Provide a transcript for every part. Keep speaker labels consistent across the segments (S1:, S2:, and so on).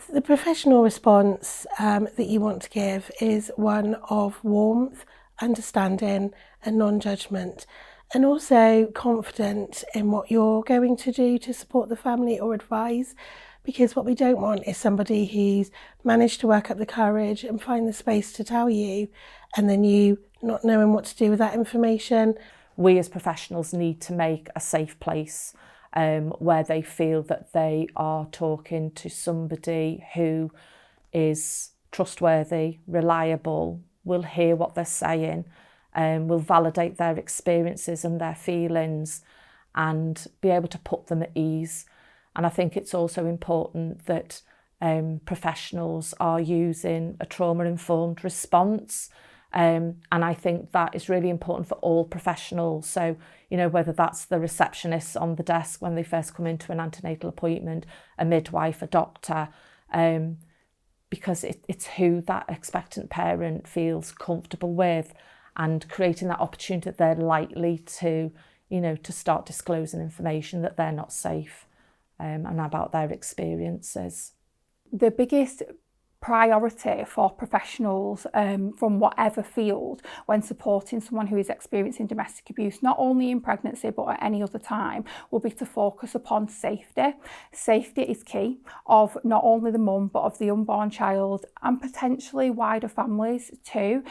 S1: The professional response that you want to give is one of warmth, understanding and non-judgment, and also confident in what you're going to do to support the family or advise, because what we don't want is somebody who's managed to work up the courage and find the space to tell you, and then you not knowing what to do with that information.
S2: We as professionals need to make a safe place where they feel that they are talking to somebody who is trustworthy, reliable, will hear what they're saying, will validate their experiences and their feelings and be able to put them at ease. And I think it's also important that professionals are using a trauma-informed response. And I think that is really important for all professionals. So, you know, whether that's the receptionist on the desk when they first come into an antenatal appointment, a midwife, a doctor, because it's who that expectant parent feels comfortable with, and creating that opportunity that they're likely to, you know, to start disclosing information that they're not safe and about their experiences.
S3: The biggest priority for professionals from whatever field when supporting someone who is experiencing domestic abuse, not only in pregnancy but at any other time, will be to focus upon safety. Safety is key of not only the mum but of the unborn child and potentially wider families too.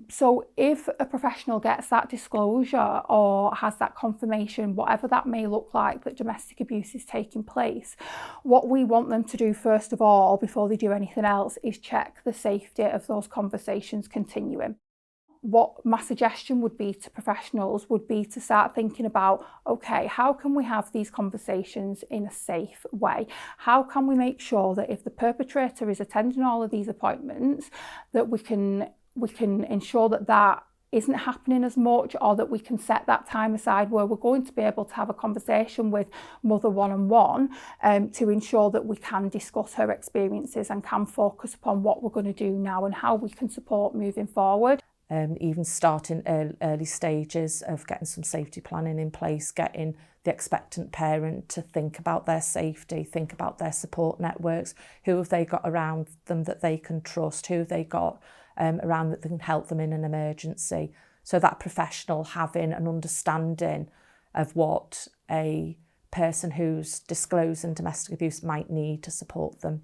S3: So if a professional gets that disclosure or has that confirmation, whatever that may look like, that domestic abuse is taking place, what we want them to do first of all before they do anything else is check the safety of those conversations continuing. What my suggestion would be to professionals would be to start thinking about, okay, how can we have these conversations in a safe way? How can we make sure that if the perpetrator is attending all of these appointments, that we can ensure that that isn't happening as much, or that we can set that time aside where we're going to be able to have a conversation with mother one-on-one to ensure that we can discuss her experiences and can focus upon what we're going to do now and how we can support moving forward.
S2: Even starting early stages of getting some safety planning in place, getting the expectant parent to think about their safety, think about their support networks, who have they got around them that they can trust, who have they got around that can help them in an emergency. So that professional having an understanding of what a person who's disclosing domestic abuse might need to support them.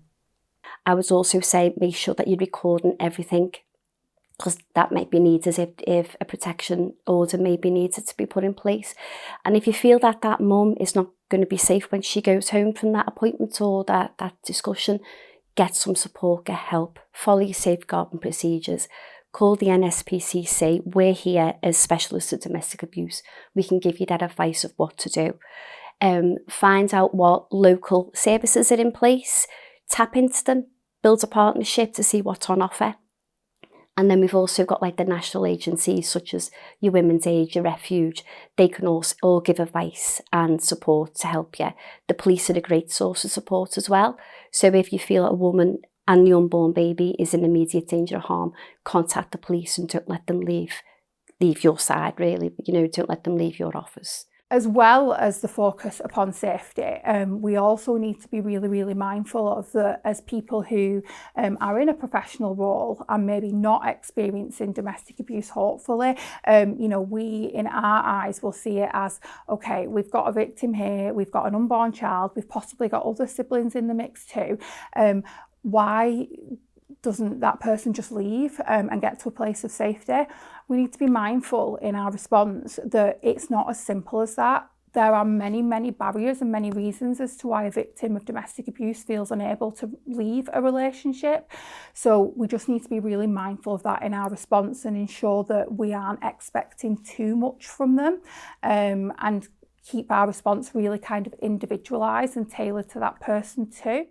S4: I would also say make sure that you're recording everything, because that might be needed if a protection order may be needed to be put in place. And if you feel that that mum is not going to be safe when she goes home from that appointment or that discussion, get some support, get help, follow your safeguarding procedures, call the NSPCC. We're here as specialists of domestic abuse. We can give you that advice of what to do. Find out what local services are in place, tap into them, build a partnership to see what's on offer. And then we've also got like the national agencies such as your Women's Aid, your Refuge. They can also all give advice and support to help you. The police are a great source of support as well. So if you feel a woman and the unborn baby is in immediate danger of harm, contact the police and don't let them leave your side, really. You know, don't let them leave your office.
S3: As well as the focus upon safety, we also need to be really, really mindful of as people who are in a professional role and maybe not experiencing domestic abuse, hopefully, you know, we in our eyes will see it as, okay, we've got a victim here, we've got an unborn child, we've possibly got other siblings in the mix too. Why doesn't that person just leave and get to a place of safety? We need to be mindful in our response that it's not as simple as that. There are many, many barriers and many reasons as to why a victim of domestic abuse feels unable to leave a relationship. So we just need to be really mindful of that in our response and ensure that we aren't expecting too much from them, and keep our response really kind of individualised and tailored to that person too.